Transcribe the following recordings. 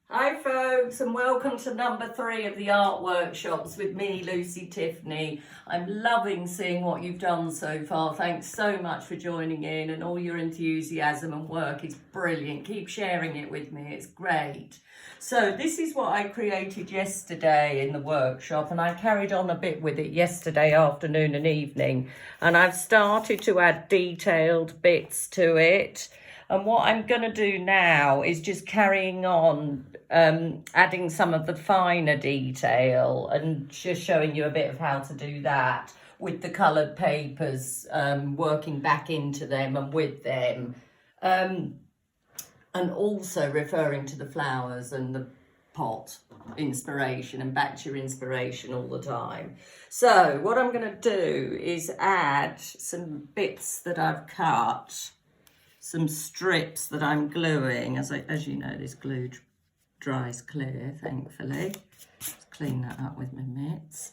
Hi folks, and welcome to number 3 of the art workshops with me, Lucy Tiffney. I'm loving seeing what you've done so far. Thanks so much for joining in, and all your enthusiasm and work is brilliant. Keep sharing it with me, it's great. So this is what I created yesterday in the workshop, and I carried on a bit with it yesterday afternoon and evening, and I've started to add detailed bits to it. And what I'm going to do now is just carrying on, adding some of the finer detail and just showing you a bit of how to do that with the coloured papers, working back into them and with them. And also referring to the flowers and the pot inspiration and back to your inspiration all the time. So what I'm going to do is add some bits that I've cut, some strips that I'm gluing. As you know, this glue dries clear, thankfully. Let's clean that up with my mitts.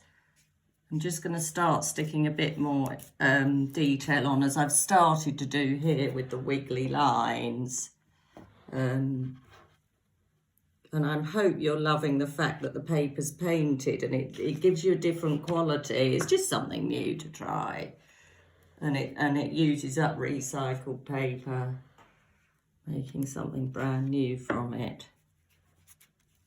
I'm just going to start sticking a bit more detail on, as I've started to do here with the wiggly lines. And I hope you're loving the fact that the paper's painted and it gives you a different quality. It's just something new to try. And it uses up recycled paper, making something brand new from it.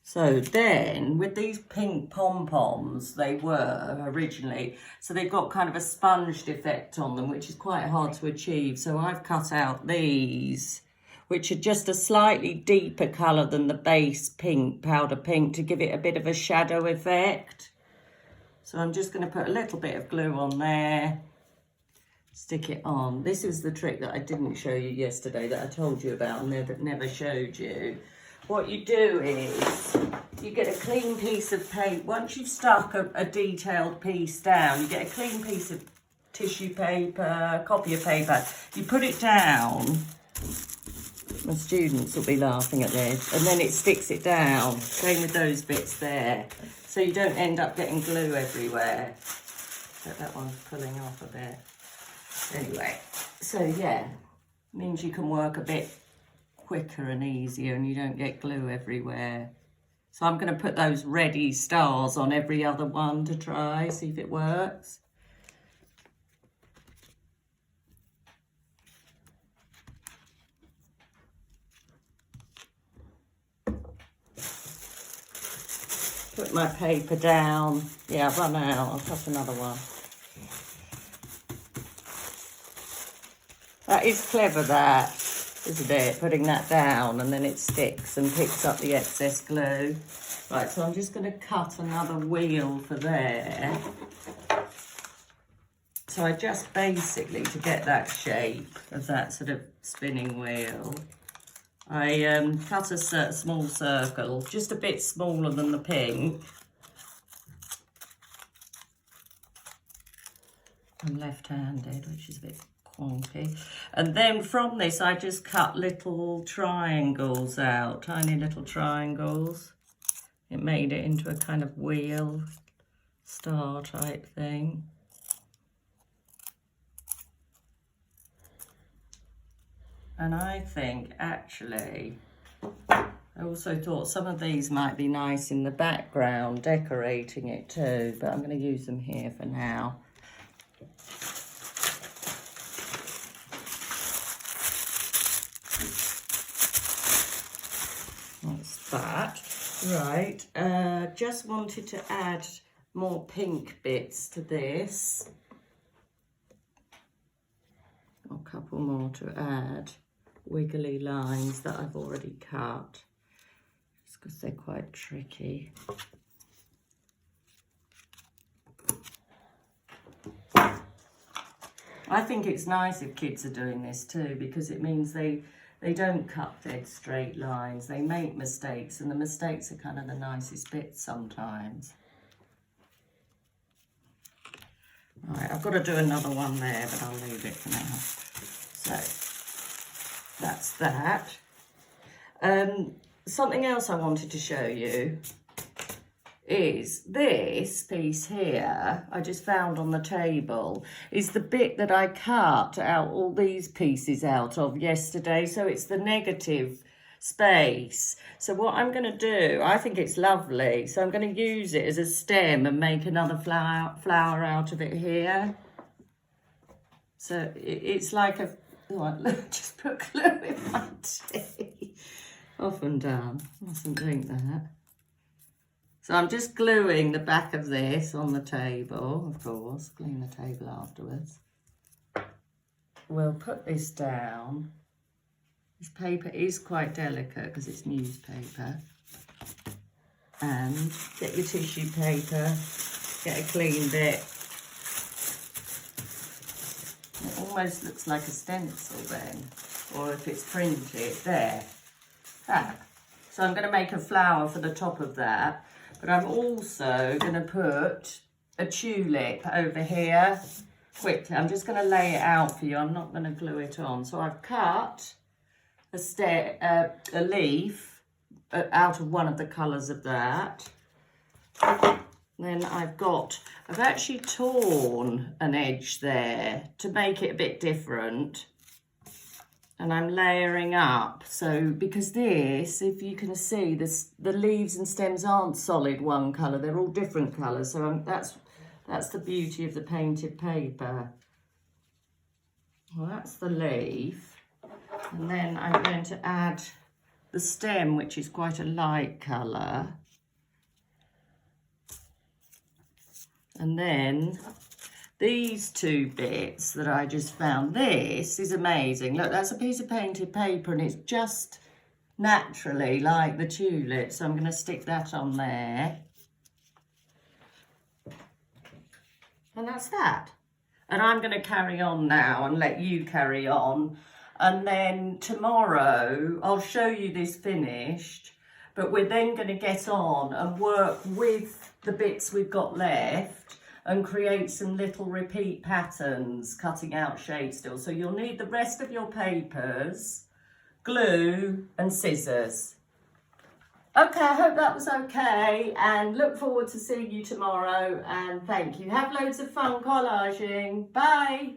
So then, with these pink pom-poms, they were originally, so they've got kind of a sponged effect on them, which is quite hard to achieve. So I've cut out these, which are just a slightly deeper colour than the base pink, powder pink, to give it a bit of a shadow effect. So I'm just going to put a little bit of glue on there. Stick it on. This is the trick that I didn't show you yesterday, that I told you about and that never showed you. What you do is you get a clean piece of paper. Once you've stuck a detailed piece down, you get a clean piece of tissue paper, copy of paper. You put it down. My students will be laughing at this. And then it sticks it down. Same with those bits there. So you don't end up getting glue everywhere. But that one's pulling off a bit. Anyway, so yeah, means you can work a bit quicker and easier and you don't get glue everywhere. So I'm going to put those ready stars on every other one to try, see if it works. Put my paper down. Yeah, I've run out. I'll cut another one. That is clever, that, isn't it? Putting that down and then it sticks and picks up the excess glue. Right, so I'm just going to cut another wheel for there. So I just basically, to get that shape of that sort of spinning wheel, I cut a small circle, just a bit smaller than the pink. I'm left-handed, which is a bit wonky. And then from this, I just cut little triangles out, tiny little triangles. It made it into a kind of wheel star type thing. And I think, actually, I also thought some of these might be nice in the background, decorating it too, but I'm going to use them here for now. That's that. Right, just wanted to add more pink bits to this. A couple more to add. Wiggly lines that I've already cut, just because they're quite tricky. I think it's nice if kids are doing this too, because it means they don't cut dead straight lines. They make mistakes, and the mistakes are kind of the nicest bits sometimes. Right, I've got to do another one there, but I'll leave it for now. So that's that. Something else I wanted to show you is this piece here, I just found on the table, is the bit that I cut out all these pieces out of yesterday. So it's the negative space. So what I'm going to do, I think it's lovely, so I'm going to use it as a stem and make another flower out of it here. So it's like a, oh, just put glue in my tea. Often done, mustn't drink that. So I'm just gluing the back of this on the table, of course, clean the table afterwards. We'll put this down. This paper is quite delicate because it's newspaper. And get your tissue paper, get a clean bit. It almost looks like a stencil then, or if it's printed, there. That. So I'm going to make a flower for the top of that, but I'm also going to put a tulip over here quickly. I'm just going to lay it out for you. I'm not going to glue it on. So I've cut a leaf out of one of the colours of that. Then I've actually torn an edge there to make it a bit different. And I'm layering up. So, because this, if you can see, the leaves and stems aren't solid one colour. They're all different colours. So that's the beauty of the painted paper. Well, that's the leaf. And then I'm going to add the stem, which is quite a light colour. And then these two bits that I just found, this is amazing. Look, that's a piece of painted paper and it's just naturally like the tulip. So I'm going to stick that on there. And that's that. And I'm going to carry on now and let you carry on. And then tomorrow I'll show you this finished, but we're then going to get on and work with the bits we've got left and create some little repeat patterns, cutting out shade still. So you'll need the rest of your papers, glue and scissors. Okay, I hope that was okay, and look forward to seeing you tomorrow, and thank you. Have loads of fun collaging. Bye.